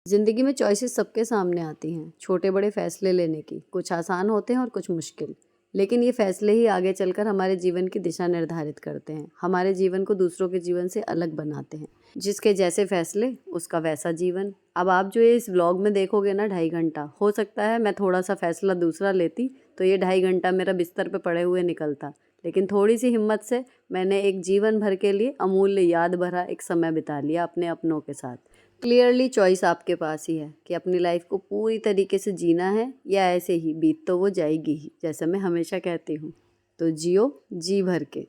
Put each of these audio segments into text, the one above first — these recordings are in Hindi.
ज़िंदगी में चॉइसेस सबके सामने आती हैं, छोटे बड़े फैसले लेने की। कुछ आसान होते हैं और कुछ मुश्किल। लेकिन ये फैसले ही आगे चलकर हमारे जीवन की दिशा निर्धारित करते हैं, हमारे जीवन को दूसरों के जीवन से अलग बनाते हैं। जिसके जैसे फैसले, उसका वैसा जीवन। अब आप जो ये इस व्लॉग में देखोगे ना 2.5 घंटा, हो सकता है मैं थोड़ा सा फैसला दूसरा लेती तो ये 2.5 घंटा मेरा बिस्तर पे पड़े हुए निकलता। लेकिन थोड़ी सी हिम्मत से मैंने एक जीवन भर के लिए अमूल्य याद भरा एक समय बिता लिया अपने अपनों के साथ। क्लियरली चॉइस आपके पास ही है कि अपनी लाइफ को पूरी तरीके से जीना है या ऐसे ही बीत तो वो जाएगी ही, जैसा मैं हमेशा कहती हूँ। तो जियो जी भर के।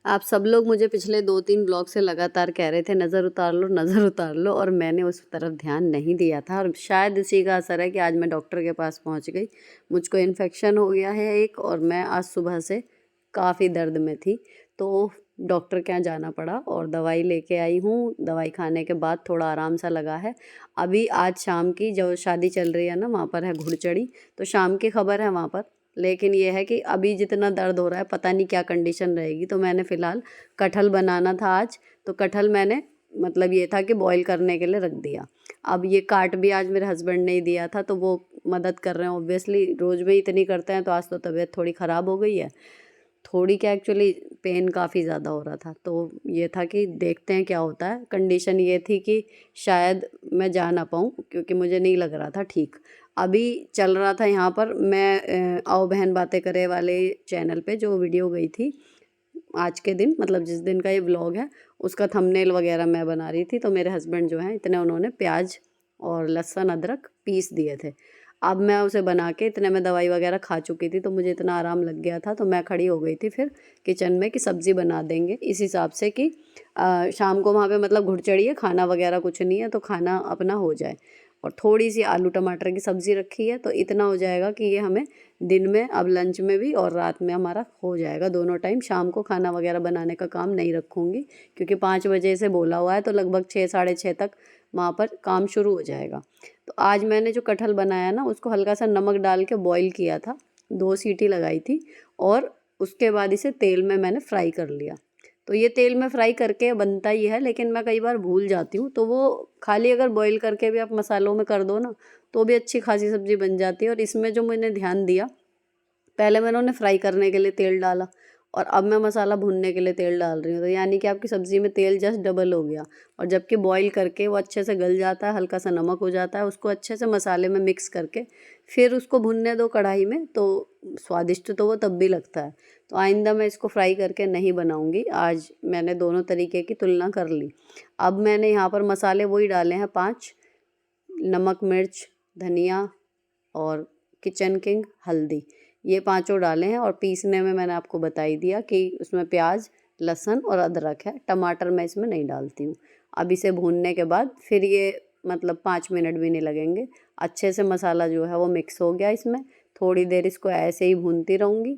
आप सब लोग मुझे पिछले 2-3 ब्लॉग से लगातार कह रहे थे नज़र उतार लो, नज़र उतार लो, और मैंने उस तरफ ध्यान नहीं दिया था। और शायद इसी का असर है कि आज मैं डॉक्टर के पास पहुंच गई। मुझको इन्फेक्शन हो गया है एक, और मैं आज सुबह से काफ़ी दर्द में थी, तो डॉक्टर के यहाँ जाना पड़ा और दवाई लेके आई हूँ। दवाई खाने के बाद थोड़ा आराम सा लगा है। अभी आज शाम की जो शादी चल रही है ना, वहाँ पर है घुड़चढ़ी, तो शाम की खबर है वहाँ पर। लेकिन ये है कि अभी जितना दर्द हो रहा है पता नहीं क्या कंडीशन रहेगी। तो मैंने फ़िलहाल कटहल बनाना था आज, तो कटहल मैंने मतलब ये था कि बॉईल करने के लिए रख दिया। अब ये काट भी आज मेरे हस्बैंड ने ही दिया था, तो वो मदद कर रहे हैं। ऑब्वियसली रोज़ में इतनी करते हैं, तो आज तो तबीयत थोड़ी ख़राब हो गई है। थोड़ी क्या, एक्चुअली पेन काफ़ी ज़्यादा हो रहा था, तो ये था कि देखते हैं क्या होता है। कंडीशन ये थी कि शायद मैं जा ना पाऊँ, क्योंकि मुझे नहीं लग रहा था ठीक। अभी चल रहा था यहाँ पर, मैं आओ बहन बातें करे वाले चैनल पे जो वीडियो गई थी आज के दिन, मतलब जिस दिन का ये व्लॉग है, उसका थंबनेल वगैरह मैं बना रही थी। तो मेरे हस्बैंड जो हैं इतने उन्होंने प्याज और लहसुन अदरक पीस दिए थे। अब मैं उसे बना के इतने में दवाई वगैरह खा चुकी थी, तो मुझे इतना आराम लग गया था, तो मैं खड़ी हो गई थी फिर किचन में कि सब्ज़ी बना देंगे इस हिसाब से कि शाम को वहाँ पे मतलब घुड़चढ़ी है, खाना वगैरह कुछ नहीं है, तो खाना अपना हो जाए। और थोड़ी सी आलू टमाटर की सब्ज़ी रखी है, तो इतना हो जाएगा कि ये हमें दिन में, अब लंच में भी और रात में हमारा हो जाएगा दोनों टाइम। शाम को खाना वगैरह बनाने का काम नहीं रखूँगी, क्योंकि 5 बजे से बोला हुआ है, तो लगभग 6 साढ़े 6 तक वहाँ पर काम शुरू हो जाएगा। तो आज मैंने जो कटहल बनाया ना, उसको हल्का सा नमक डाल के बॉईल किया था, 2 सीटी लगाई थी, और उसके बाद इसे तेल में मैंने फ्राई कर लिया। तो ये तेल में फ्राई करके बनता ही है, लेकिन मैं कई बार भूल जाती हूँ, तो वो खाली अगर बॉईल करके भी आप मसालों में कर दो ना, तो भी अच्छी खासी सब्ज़ी बन जाती है। और इसमें जो मैंने ध्यान दिया, पहले मैंने उन्हें फ्राई करने के लिए तेल डाला, और अब मैं मसाला भूनने के लिए तेल डाल रही हूँ, तो यानी कि आपकी सब्ज़ी में तेल जस्ट डबल हो गया। और जबकि बॉईल करके वो अच्छे से गल जाता है, हल्का सा नमक हो जाता है, उसको अच्छे से मसाले में मिक्स करके फिर उसको भुनने दो कढ़ाई में, तो स्वादिष्ट तो वो तब भी लगता है। तो आइंदा मैं इसको फ्राई करके नहीं बनाऊँगी। आज मैंने दोनों तरीके की तुलना कर ली। अब मैंने यहाँ पर मसाले वही डाले हैं 5, नमक, मिर्च, धनिया और किचन किंग, हल्दी, ये पाँचों डाले हैं। और पीसने में मैंने आपको बता ही दिया कि उसमें प्याज, लहसुन और अदरक है, टमाटर मैं इसमें नहीं डालती हूँ। अब इसे भूनने के बाद फिर ये मतलब 5 मिनट भी नहीं लगेंगे, अच्छे से मसाला जो है वो मिक्स हो गया इसमें। थोड़ी देर इसको ऐसे ही भूनती रहूँगी,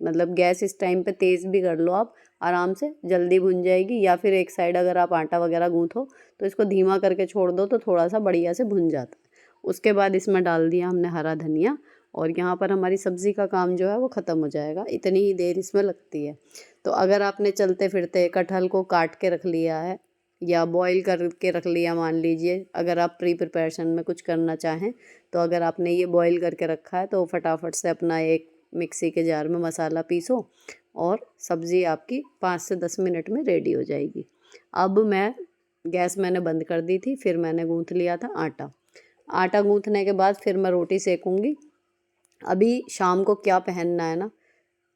मतलब गैस इस टाइम पे तेज़ भी कर लो आप, आराम से जल्दी भुन जाएगी। या फिर एक साइड अगर आप आटा वगैरह गूँथो, तो इसको धीमा करके छोड़ दो, तो थोड़ा सा बढ़िया से भुन जाता है। उसके बाद इसमें डाल दिया हमने हरा धनिया, और यहाँ पर हमारी सब्ज़ी का काम जो है वो ख़त्म हो जाएगा। इतनी ही देर इसमें लगती है। तो अगर आपने चलते फिरते कटहल को काट के रख लिया है या बॉईल करके रख लिया, मान लीजिए अगर आप प्री प्रिपरेशन में कुछ करना चाहें, तो अगर आपने ये बॉईल करके रखा है, तो फटाफट से अपना एक मिक्सी के जार में मसाला पीसो, और सब्ज़ी आपकी 5 से 10 मिनट में रेडी हो जाएगी। अब मैं गैस मैंने बंद कर दी थी, फिर मैंने गूँथ लिया था आटा। आटा गूँथने के बाद फिर मैं रोटी सेकूँगी। अभी शाम को क्या पहनना है ना,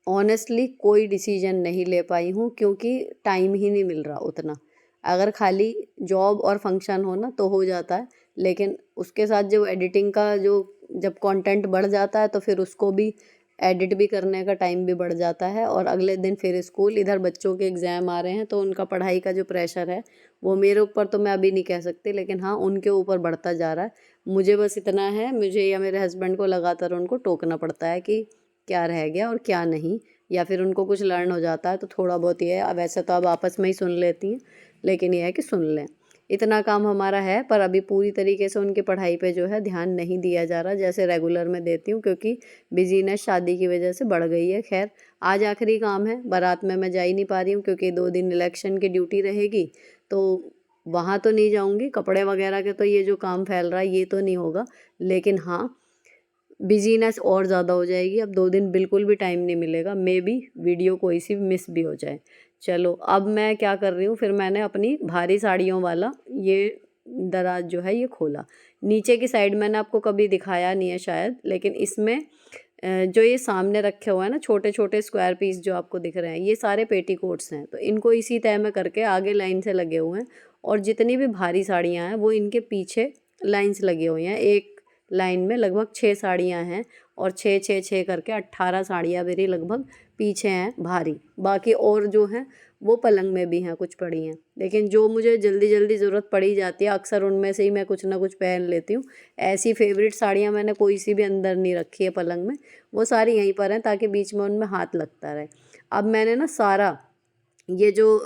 ऑनेस्टली कोई डिसीजन नहीं ले पाई हूँ, क्योंकि टाइम ही नहीं मिल रहा उतना। अगर खाली जॉब और फंक्शन हो ना तो हो जाता है, लेकिन उसके साथ जो एडिटिंग का जो जब कंटेंट बढ़ जाता है, तो फिर उसको भी एडिट भी करने का टाइम भी बढ़ जाता है। और अगले दिन फिर स्कूल, इधर बच्चों के एग्ज़ाम आ रहे हैं, तो उनका पढ़ाई का जो प्रेशर है वो मेरे ऊपर तो मैं अभी नहीं कह सकती, लेकिन हाँ उनके ऊपर बढ़ता जा रहा है। मुझे बस इतना है, मुझे या मेरे हस्बैंड को लगातार उनको टोकना पड़ता है कि क्या रह गया और क्या नहीं, या फिर उनको कुछ लर्न हो जाता है तो थोड़ा बहुत ये है। वैसे तो अब आपस में ही सुन लेती हैं, लेकिन ये है कि सुन लें, इतना काम हमारा है। पर अभी पूरी तरीके से उनकी पढ़ाई पे जो है ध्यान नहीं दिया जा रहा जैसे रेगुलर में देती हूँ, क्योंकि बिजीनेस शादी की वजह से बढ़ गई है। खैर, आज आखिरी काम है, बारात में मैं जा ही नहीं पा रही हूँ क्योंकि 2 दिन इलेक्शन की ड्यूटी रहेगी, तो वहाँ तो नहीं जाऊँगी। कपड़े वगैरह के तो ये जो काम फैल रहा है ये तो नहीं होगा, लेकिन हाँ बिज़ीनेस और ज़्यादा हो जाएगी। अब 2 दिन बिल्कुल भी टाइम नहीं मिलेगा, मे बी वीडियो कोई सी मिस भी हो जाए। चलो अब मैं क्या कर रही हूँ, फिर मैंने अपनी भारी साड़ियों वाला ये दराज जो है ये खोला। नीचे की साइड मैंने आपको कभी दिखाया नहीं है शायद, लेकिन इसमें जो ये सामने रखे हुए हैं ना छोटे छोटे स्क्वायर पीस जो आपको दिख रहे हैं, ये सारे पेटीकोट्स हैं। तो इनको इसी तय में करके आगे लाइन से लगे हुए हैं, और जितनी भी भारी साड़ियाँ हैं वो इनके पीछे लाइन्स लगी हुई हैं। एक लाइन में लगभग 6 साड़ियाँ हैं, और 6 6 6 करके 18 साड़ियाँ मेरी लगभग पीछे हैं भारी। बाकी और जो हैं वो पलंग में भी हैं, कुछ पड़ी हैं, लेकिन जो मुझे जल्दी जल्दी ज़रूरत पड़ी जाती है अक्सर उनमें से ही मैं कुछ ना कुछ पहन लेती हूँ। ऐसी फेवरेट साड़ियाँ मैंने कोई सी भी अंदर नहीं रखी है पलंग में, वो सारी यहीं पर हैं ताकि बीच में उनमें हाथ लगता रहे। अब मैंने ना सारा ये जो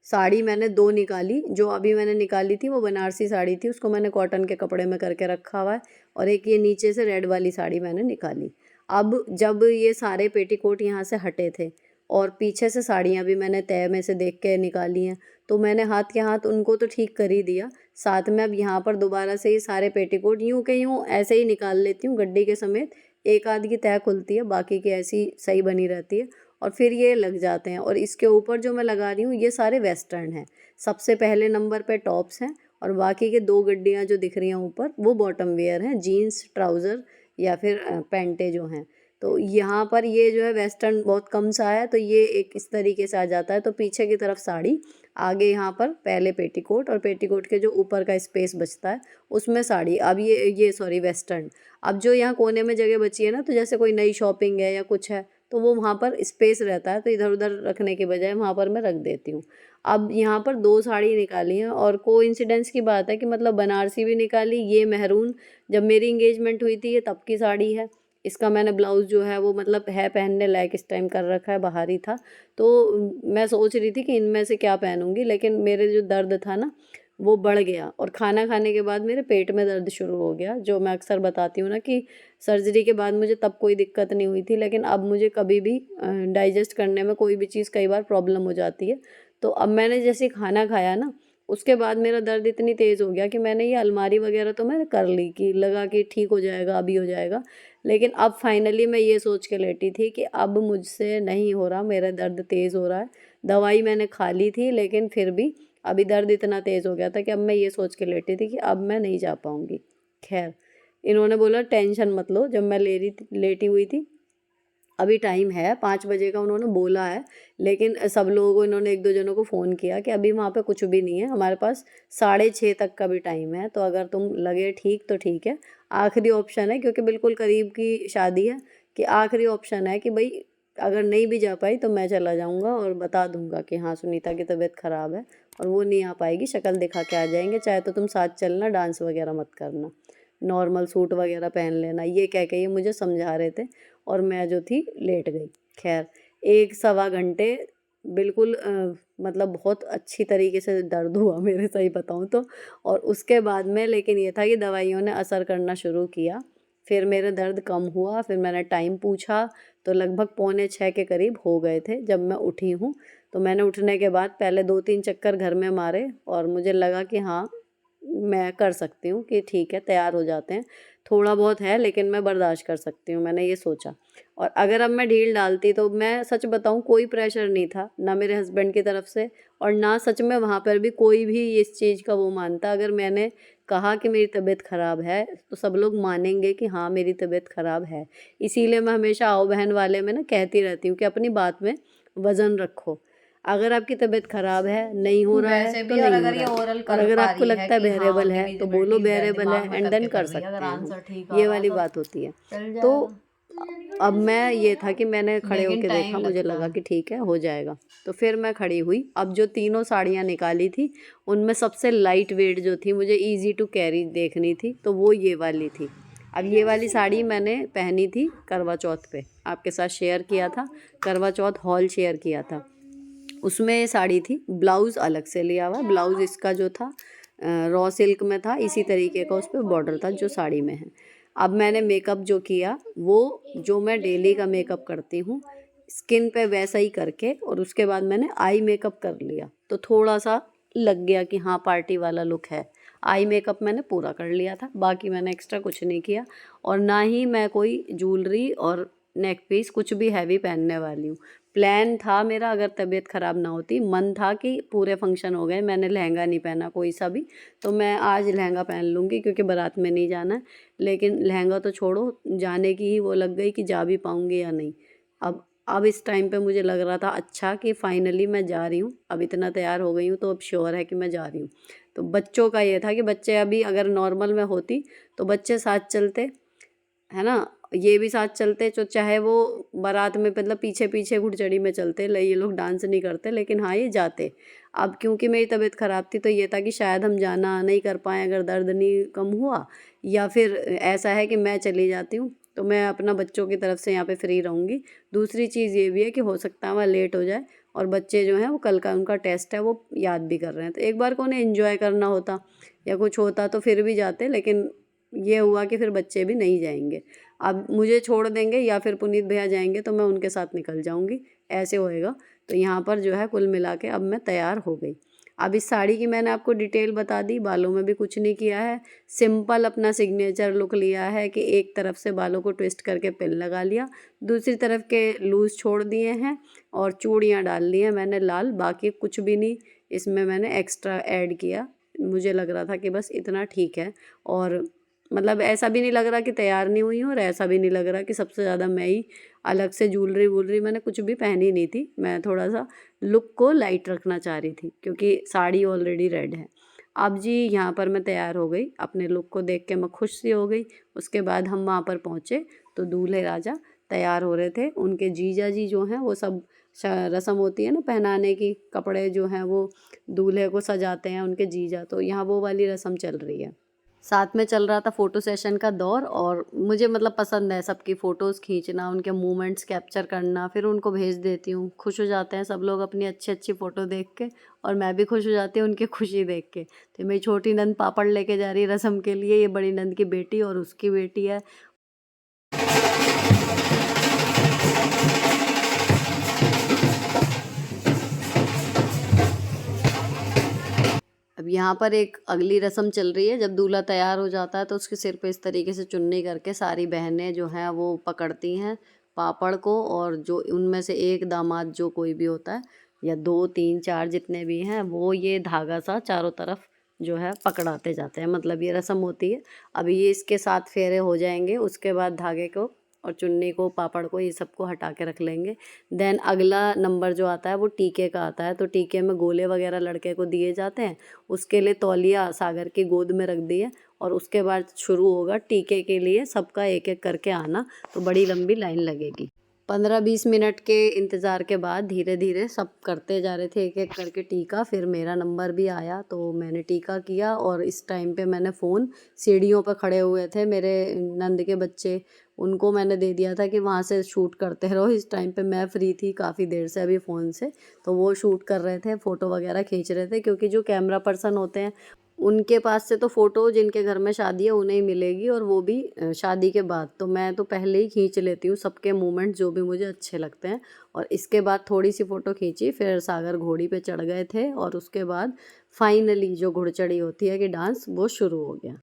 साड़ी मैंने 2 निकाली, जो अभी मैंने निकाली थी वो बनारसी साड़ी थी, उसको मैंने कॉटन के कपड़े में करके रखा हुआ है, और एक ये नीचे से रेड वाली साड़ी मैंने निकाली। अब जब ये सारे पेटीकोट यहाँ से हटे थे और पीछे से साड़ियाँ भी मैंने तय में से देख के निकाली हैं, तो मैंने हाथ के हाथ उनको तो ठीक कर ही दिया, साथ में अब यहाँ पर दोबारा से ये सारे पेटीकोट यूँ के यूँ ऐसे ही निकाल लेती हूँ गड्डी के समेत। एक आध की तय खुलती है, बाकी की ऐसी सही बनी रहती है, और फिर ये लग जाते हैं। और इसके ऊपर जो मैं लगा रही हूँ ये सारे वेस्टर्न हैं। सबसे पहले नंबर पे टॉप्स हैं, और बाकी के 2 गड्डियाँ जो दिख रही हैं ऊपर वो बॉटम वेयर हैं, जीन्स ट्राउज़र या फिर पैंटे जो हैं। तो यहाँ पर ये जो है वेस्टर्न बहुत कम सा है, तो ये एक इस तरीके से आ जाता है। तो पीछे की तरफ साड़ी, आगे यहाँ पर पहले पेटीकोट, और पेटीकोट के जो ऊपर का स्पेस बचता है उसमें साड़ी। अब ये सॉरी वेस्टर्न। अब जो यहाँ कोने में जगह बची है ना, तो जैसे कोई नई शॉपिंग है या कुछ है तो वो वहाँ पर स्पेस रहता है, तो इधर उधर रखने के बजाय वहाँ पर मैं रख देती हूँ। अब यहाँ पर 2 साड़ी निकाली हैं, और कोइंसिडेंस की बात है कि मतलब बनारसी भी निकाली, ये मेहरून जब मेरी इंगेजमेंट हुई थी ये तब की साड़ी है। इसका मैंने ब्लाउज़ जो है वो मतलब है पहनने लायक इस टाइम कर रखा है, बाहर ही था। तो मैं सोच रही थी कि इनमें से क्या पहनूंगी, लेकिन मेरे जो दर्द था ना वो बढ़ गया, और खाना खाने के बाद मेरे पेट में दर्द शुरू हो गया। जो मैं अक्सर बताती हूँ ना कि सर्जरी के बाद मुझे तब कोई दिक्कत नहीं हुई थी, लेकिन अब मुझे कभी भी डाइजेस्ट करने में कोई भी चीज़ कई बार प्रॉब्लम हो जाती है। तो अब मैंने जैसे खाना खाया ना, उसके बाद मेरा दर्द इतनी तेज़ हो गया कि मैंने ये अलमारी वगैरह तो मैंने कर ली, कि लगा कि ठीक हो जाएगा, अभी हो जाएगा। लेकिन अब फाइनली मैं ये सोच के लेटी थी कि अब मुझसे नहीं हो रहा, मेरा दर्द तेज़ हो रहा है। दवाई मैंने खा ली थी, लेकिन फिर भी अभी दर्द इतना तेज़ हो गया था कि अब मैं ये सोच के लेटी थी कि अब मैं नहीं जा पाऊँगी। खैर, इन्होंने बोला टेंशन मत लो, जब मैं लेटी हुई थी। अभी टाइम है 5 बजे का उन्होंने बोला है, लेकिन सब लोगों को इन्होंने 1-2 जनों को फ़ोन किया कि अभी वहाँ पे कुछ भी नहीं है, हमारे पास 6:30 तक का भी टाइम है, तो अगर तुम लगे ठीक तो ठीक है। आखिरी ऑप्शन है, क्योंकि बिल्कुल करीब की शादी है, कि आखिरी ऑप्शन है कि भाई अगर नहीं भी जा पाई तो मैं चला जाऊँगा और बता दूँगा कि हाँ सुनीता की तबीयत ख़राब है और वो नहीं आ पाएगी, शक्ल दिखा के आ जाएंगे, चाहे तो तुम साथ चलना, डांस वगैरह मत करना, नॉर्मल सूट वगैरह पहन लेना। ये कह के ये मुझे समझा रहे थे, और मैं जो थी लेट गई। खैर 1 सवा घंटे बिल्कुल मतलब बहुत अच्छी तरीके से दर्द हुआ मेरे, सही बताऊँ तो। और उसके बाद में लेकिन ये था कि दवाइयों ने असर करना शुरू किया, फिर मेरा दर्द कम हुआ। फिर मैंने टाइम पूछा तो लगभग 5:45 के करीब हो गए थे जब मैं उठी हूँ। तो मैंने उठने के बाद पहले 2-3 चक्कर घर में मारे, और मुझे लगा कि हाँ मैं कर सकती हूँ, कि ठीक है तैयार हो जाते हैं, थोड़ा बहुत है लेकिन मैं बर्दाश्त कर सकती हूँ, मैंने ये सोचा। और अगर अब मैं ढील डालती तो मैं सच बताऊँ कोई प्रेशर नहीं था, ना मेरे हस्बैंड की तरफ से, और ना सच में वहाँ पर भी कोई भी इस चीज़ का वो मानता। अगर मैंने कहा कि मेरी तबीयत ख़राब है तो सब लोग मानेंगे कि हाँ मेरी तबीयत ख़राब है। इसीलिए मैं हमेशा आओ बहन वाले में ना कहती रहती हूँ कि अपनी बात में वज़न रखो। अगर आपकी तबीयत ख़राब है, नहीं हो रहा वैसे है तो भी, और नहीं हो अगर ये रहा है, ओरल और कर अगर पा आपको रही है लगता है कि हाँ बेरेबल है तो बोलो डिविनिटी है, बेरेबल दिमाग है, में एंड डन करके कर कर रही है, सकते अगर हैं हम, आंसर ठीक आ ये रहा है वाली तो बात होती है। चल तो जाएगा, अब मैं ये था कि मैंने खड़े लेकिन होके टाइम देखा, मुझे लगता लगा है। कि ठीक है हो जाएगा, तो फिर मैं खड़ी हुई। अब जो तीनों साड़ियाँ निकाली थी उनमें सबसे लाइट वेट जो थी, मुझे ईजी टू कैरी देखनी थी, तो वो ये वाली थी। अब ये वाली साड़ी मैंने पहनी थी करवा चौथ पे, आपके साथ शेयर किया था, करवा चौथ हॉल शेयर किया था, उसमें ये साड़ी थी। ब्लाउज़ अलग से लिया हुआ, ब्लाउज़ इसका जो था रॉ सिल्क में था, इसी तरीके का उस पर बॉर्डर था जो साड़ी में है। अब मैंने मेकअप जो किया वो जो मैं डेली का मेकअप करती हूँ, स्किन पे वैसा ही करके और उसके बाद मैंने आई मेकअप कर लिया, तो थोड़ा सा लग गया कि हाँ पार्टी वाला लुक है। आई मेकअप मैंने पूरा कर लिया था, बाकी मैंने एक्स्ट्रा कुछ नहीं किया और ना ही मैं कोई ज्वेलरी और नेक पीस कुछ भी हैवी पहनने वाली हूँ। प्लान था मेरा, अगर तबीयत ख़राब ना होती, मन था कि पूरे फंक्शन हो गए मैंने लहंगा नहीं पहना कोई सा भी, तो मैं आज लहंगा पहन लूँगी क्योंकि बारात में नहीं जाना है। लेकिन लहंगा तो छोड़ो, जाने की ही वो लग गई कि जा भी पाऊँगी या नहीं। अब इस टाइम पे मुझे लग रहा था अच्छा कि फाइनली मैं जा रही हूँ, अब इतना तैयार हो गई हूँ तो अब श्योर है कि मैं जा रही हूँ। तो बच्चों का ये था कि बच्चे अभी अगर नॉर्मल में होती तो बच्चे साथ चलते, है ना, ये भी साथ चलते, तो चाहे वो बारात में मतलब पीछे पीछे घुड़चड़ी में चलते, ये लोग डांस नहीं करते, लेकिन हाँ ये जाते। अब क्योंकि मेरी तबीयत ख़राब थी तो ये था कि शायद हम जाना नहीं कर पाएँ अगर दर्द नहीं कम हुआ, या फिर ऐसा है कि मैं चली जाती हूँ तो मैं अपना बच्चों की तरफ से यहाँ पे फ्री रहूँगी। दूसरी चीज़ ये भी है कि हो सकता है वहाँ लेट हो जाए और बच्चे जो हैं वो कल का उनका टेस्ट है वो याद भी कर रहे हैं, तो एक बार को उन्हें एंजॉय करना होता या कुछ होता तो फिर भी जाते, लेकिन ये हुआ कि फिर बच्चे भी नहीं जाएंगे। अब मुझे छोड़ देंगे या फिर पुनीत भैया जाएंगे तो मैं उनके साथ निकल जाऊंगी, ऐसे होएगा। तो यहाँ पर जो है कुल मिला के अब मैं तैयार हो गई। अब इस साड़ी की मैंने आपको डिटेल बता दी, बालों में भी कुछ नहीं किया है, सिंपल अपना सिग्नेचर लुक लिया है कि एक तरफ से बालों को ट्विस्ट करके पिन लगा लिया, दूसरी तरफ के लूज़ छोड़ दिए हैं और चूड़ियाँ डाल ली हैं मैंने लाल, बाकी कुछ भी नहीं इसमें मैंने एक्स्ट्रा ऐड किया। मुझे लग रहा था कि बस इतना ठीक है, और मतलब ऐसा भी नहीं लग रहा कि तैयार नहीं हुई हूँ और ऐसा भी नहीं लग रहा कि सबसे ज़्यादा मैं ही अलग से ज्वेलरी वूलरी मैंने कुछ भी पहनी नहीं थी। मैं थोड़ा सा लुक को लाइट रखना चाह रही थी क्योंकि साड़ी ऑलरेडी रेड है। अब जी यहाँ पर मैं तैयार हो गई, अपने लुक को देख के मैं खुश सी हो गई। उसके बाद हम वहाँ पर पहुँचे तो दूल्हे राजा तैयार हो रहे थे, उनके जीजा जी जो हैं वो सब रस्म होती है ना पहनाने की, कपड़े जो हैं वो दूल्हे को सजाते हैं उनके जीजा, तो यहाँ वो वाली रस्म चल रही है। साथ में चल रहा था फ़ोटो सेशन का दौर और मुझे मतलब पसंद है सबकी फ़ोटोज़ खींचना, उनके मूवमेंट्स कैप्चर करना, फिर उनको भेज देती हूँ। खुश हो जाते हैं सब लोग अपनी अच्छी अच्छी फ़ोटो देख के और मैं भी खुश हो जाती हूँ उनकी खुशी देख के। तो मेरी छोटी नंद पापड़ लेके जा रही है रस्म के लिए, ये बड़ी नंद की बेटी और उसकी बेटी है। अब यहाँ पर एक अगली रस्म चल रही है, जब दूल्हा तैयार हो जाता है तो उसके सिर पे इस तरीके से चुन्नी करके सारी बहनें जो हैं वो पकड़ती हैं पापड़ को, और जो उनमें से एक दामाद जो कोई भी होता है या 2 3 4 जितने भी हैं वो ये धागा सा चारों तरफ जो है पकड़ाते जाते हैं, मतलब ये रस्म होती है। अभी ये इसके 7 फेरे हो जाएंगे, उसके बाद धागे को और चुन्नी को पापड़ को ये सबको हटा के रख लेंगे। देन अगला नंबर जो आता है वो टीके का आता है, तो टीके में गोले वगैरह लड़के को दिए जाते हैं, उसके लिए तौलिया सागर की गोद में रख दिए और उसके बाद शुरू होगा टीके के लिए सबका एक एक करके आना, तो बड़ी लंबी लाइन लगेगी। 15-20 मिनट के इंतज़ार के बाद धीरे धीरे सब करते जा रहे थे एक एक करके टीका, फिर मेरा नंबर भी आया तो मैंने टीका किया। और इस टाइम पे मैंने फ़ोन, सीढ़ियों पर खड़े हुए थे मेरे नंद के बच्चे, उनको मैंने दे दिया था कि वहाँ से शूट करते रहो। इस टाइम पे मैं फ्री थी काफ़ी देर से अभी फ़ोन से, तो वो शूट कर रहे थे, फ़ोटो वगैरह खींच रहे थे, क्योंकि जो कैमरा पर्सन होते हैं उनके पास से तो फ़ोटो जिनके घर में शादी है उन्हें ही मिलेगी, और वो भी शादी के बाद। तो मैं तो पहले ही खींच लेती हूँ सबके मूवमेंट जो भी मुझे अच्छे लगते हैं, और इसके बाद थोड़ी सी फ़ोटो खींची, फिर सागर घोड़ी पे चढ़ गए थे और उसके बाद फाइनली जो घुड़चड़ी होती है कि डांस, वो शुरू हो गया।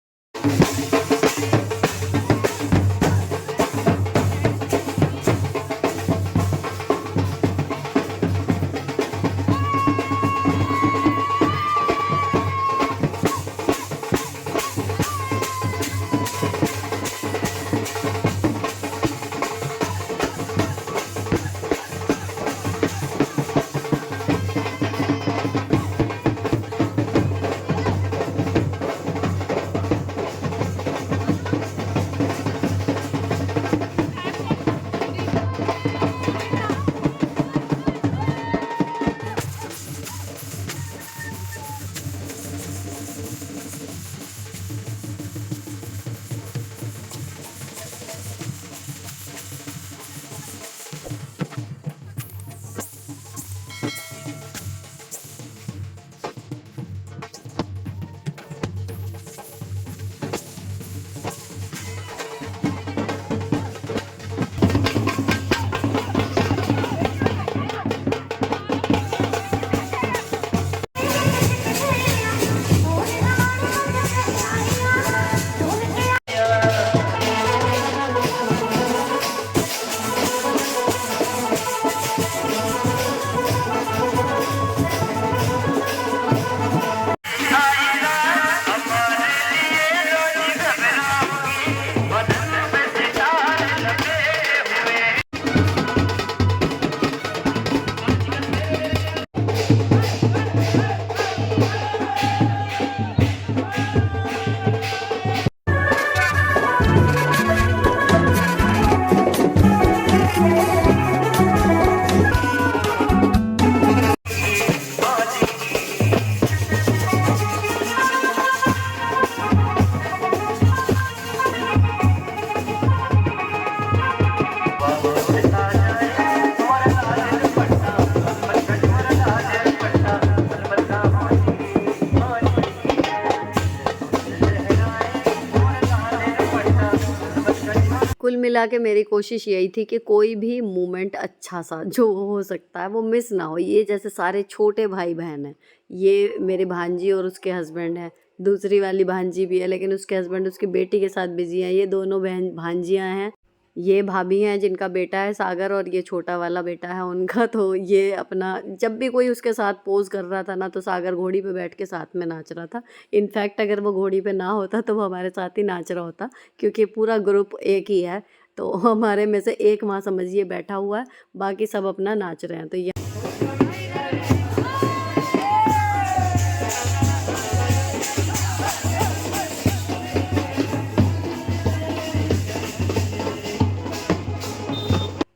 मिला के मेरी कोशिश यही थी कि कोई भी मोमेंट अच्छा सा जो हो सकता है वो मिस ना हो। ये जैसे सारे छोटे भाई बहन हैं, ये मेरी भांजी और उसके हस्बैंड हैं, दूसरी वाली भांजी भी है लेकिन उसके हस्बैंड उसकी बेटी के साथ बिजी हैं, ये दोनों बहन भांजियाँ हैं, ये भाभी हैं जिनका बेटा है सागर और ये छोटा वाला बेटा है उनका। तो ये अपना जब भी कोई उसके साथ पोज़ कर रहा था ना तो सागर घोड़ी पे बैठ के साथ में नाच रहा था। इनफैक्ट अगर वो घोड़ी पे ना होता तो वो हमारे साथ ही नाच रहा होता, क्योंकि पूरा ग्रुप एक ही है। तो हमारे में से एक माँ समझिए बैठा हुआ है, बाकी सब अपना नाच रहे हैं। तो ये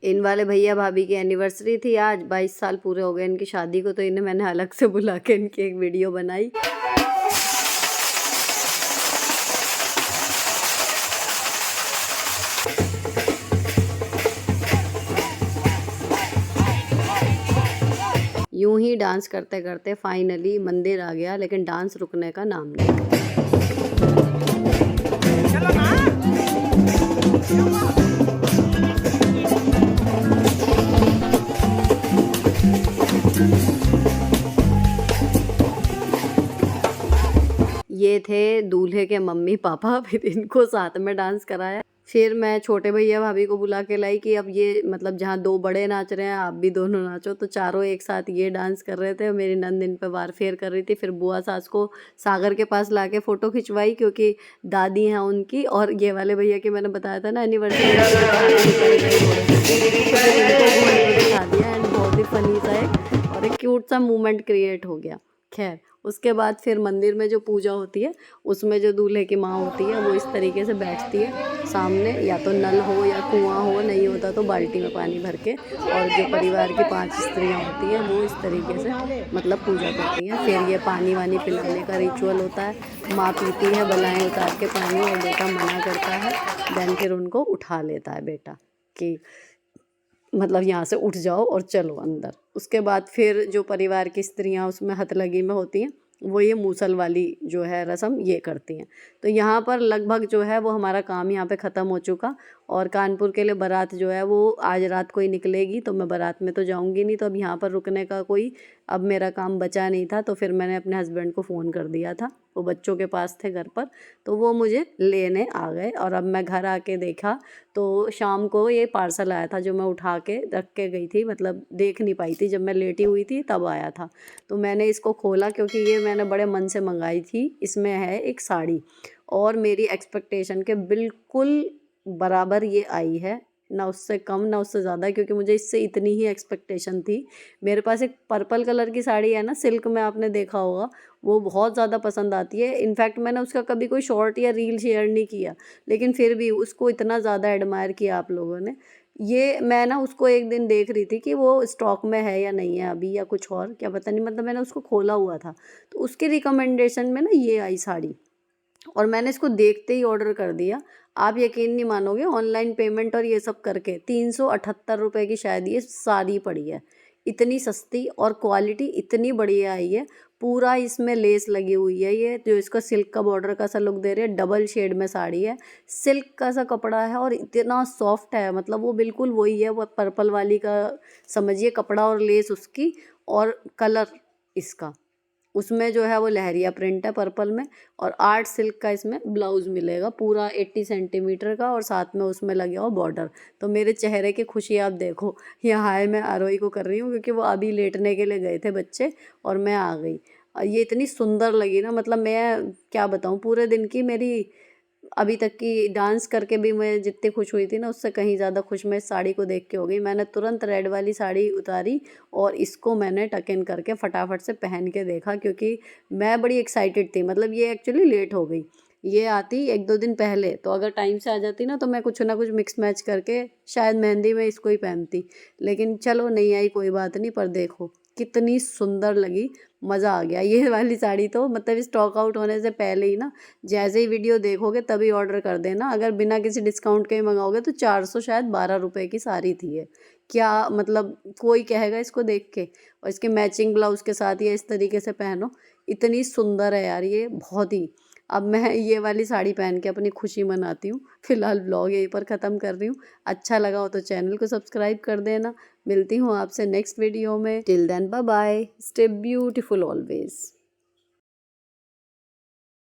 इन वाले भैया भाभी की एनिवर्सरी थी आज, 22 साल पूरे हो गए इनकी शादी को, तो इन्हें मैंने अलग से बुला के इनकी एक वीडियो बनाई। यूं ही डांस करते करते फाइनली मंदिर आ गया, लेकिन डांस रुकने का नाम नहीं। ये थे दूल्हे के मम्मी पापा, फिर इनको साथ में डांस कराया। फिर मैं छोटे भैया भाभी को बुला के लाई कि अब ये मतलब जहाँ दो बड़े नाच रहे हैं आप भी दोनों नाचो। तो चारों एक साथ ये डांस कर रहे थे, मेरी नंद इन पे वार फेर कर रही थी। फिर बुआ सास को सागर के पास ला के फ़ोटो खिंचवाई, क्योंकि दादी हैं उनकी, और ये वाले भैया की मैंने बताया था ना एनिवर्सरी दिखा दिया। एंड बहुत ही फनी सा एक और एक क्यूट सा मूवमेंट क्रिएट हो गया। खैर उसके बाद फिर मंदिर में जो पूजा होती है उसमें जो दूल्हे की माँ होती है वो इस तरीके से बैठती है सामने, या तो नल हो या कुआं हो, नहीं होता तो बाल्टी में पानी भर के, और जो परिवार की 5 स्त्रियाँ होती हैं वो इस तरीके से मतलब पूजा करती हैं। फिर ये पानी वानी पिलाने का रिचुअल होता है, माँ पीती है बलाएँ उतार के पानी और बेटा मना करता है। देन फिर उनको उठा लेता है बेटा कि मतलब यहाँ से उठ जाओ और चलो अंदर। उसके बाद फिर जो परिवार की स्त्रियाँ उसमें हथलगी में होती हैं वो ये मूसल वाली जो है रस्म ये करती हैं। तो यहाँ पर लगभग जो है वो हमारा काम यहाँ पे ख़त्म हो चुका, और कानपुर के लिए बारात जो है वो आज रात को ही निकलेगी। तो मैं बारात में तो जाऊँगी नहीं, तो अब यहाँ पर रुकने का कोई अब मेरा काम बचा नहीं था। तो फिर मैंने अपने हस्बैंड को फ़ोन कर दिया था, वो बच्चों के पास थे घर पर, तो वो मुझे लेने आ गए। और अब मैं घर आके देखा तो शाम को ये पार्सल आया था जो मैं उठा के रख के गई थी, मतलब देख नहीं पाई थी, जब मैं लेटी हुई थी तब आया था। तो मैंने इसको खोला क्योंकि ये मैंने बड़े मन से मंगाई थी। इसमें है एक साड़ी, और मेरी एक्सपेक्टेशन के बिल्कुल बराबर ये आई है, ना उससे कम ना उससे ज़्यादा, क्योंकि मुझे इससे इतनी ही एक्सपेक्टेशन थी। मेरे पास एक पर्पल कलर की साड़ी है ना सिल्क में, आपने देखा होगा, वो बहुत ज़्यादा पसंद आती है। इनफैक्ट मैंने उसका कभी कोई शॉर्ट या रील शेयर नहीं किया, लेकिन फिर भी उसको इतना ज़्यादा एडमायर किया आप लोगों ने। ये मैं ना उसको एक दिन देख रही थी कि वो स्टॉक में है या नहीं है अभी, या कुछ और क्या पता नहीं, मतलब मैंने उसको खोला हुआ था तो उसके रिकमेंडेशन में ना ये आई साड़ी, और मैंने इसको देखते ही ऑर्डर कर दिया। आप यकीन नहीं मानोगे, ऑनलाइन पेमेंट और ये सब करके 378 रुपये की शायद ये साड़ी पड़ी है। इतनी सस्ती और क्वालिटी इतनी बढ़िया आई है। पूरा इसमें लेस लगी हुई है, ये जो इसका सिल्क का बॉर्डर का सा लुक दे रही है। डबल शेड में साड़ी है, सिल्क का सा कपड़ा है और इतना सॉफ्ट है, मतलब वो बिल्कुल वही है वो पर्पल वाली का समझिए कपड़ा और लेस उसकी, और कलर इसका उसमें जो है वो लहरिया प्रिंट है पर्पल में, और आर्ट सिल्क का इसमें ब्लाउज़ मिलेगा पूरा 80 सेंटीमीटर का, और साथ में उसमें लगे हुआ बॉर्डर। तो मेरे चेहरे की खुशी आप देखो। यहाँ हाय मैं आरोही को कर रही हूँ क्योंकि वो अभी लेटने के लिए गए थे बच्चे और मैं आ गई। ये इतनी सुंदर लगी ना, मतलब मैं क्या बताऊँ, पूरे दिन की मेरी अभी तक की डांस करके भी मैं जितनी खुश हुई थी ना उससे कहीं ज़्यादा खुश मैं इस साड़ी को देख के हो गई। मैंने तुरंत रेड वाली साड़ी उतारी और इसको मैंने टक इन करके फटाफट से पहन के देखा, क्योंकि मैं बड़ी एक्साइटेड थी। मतलब ये एक्चुअली लेट हो गई, ये आती 1-2 दिन पहले, तो अगर टाइम से आ जाती ना तो मैं कुछ ना कुछ मिक्स मैच करके शायद मेहंदी में इसको ही पहनती। लेकिन चलो नहीं आई कोई बात नहीं, पर देखो कितनी सुंदर लगी, मज़ा आ गया। ये वाली साड़ी तो मतलब स्टॉक आउट होने से पहले ही ना, जैसे ही वीडियो देखोगे तभी ऑर्डर कर देना। अगर बिना किसी डिस्काउंट के ही मंगाओगे तो 400 शायद 12 रुपए की साड़ी थी ये। क्या मतलब कोई कहेगा इसको देख के, और इसके मैचिंग ब्लाउज़ के साथ ये इस तरीके से पहनो, इतनी सुंदर है यार ये, बहुत ही। अब मैं ये वाली साड़ी पहन के अपनी खुशी मनाती हूँ। फिलहाल ब्लॉग यहीं पर ख़त्म कर रही हूँ। अच्छा लगा हो तो चैनल को सब्सक्राइब कर देना। मिलती हूँ आपसे नेक्स्ट वीडियो में। Till then bye bye, stay beautiful always.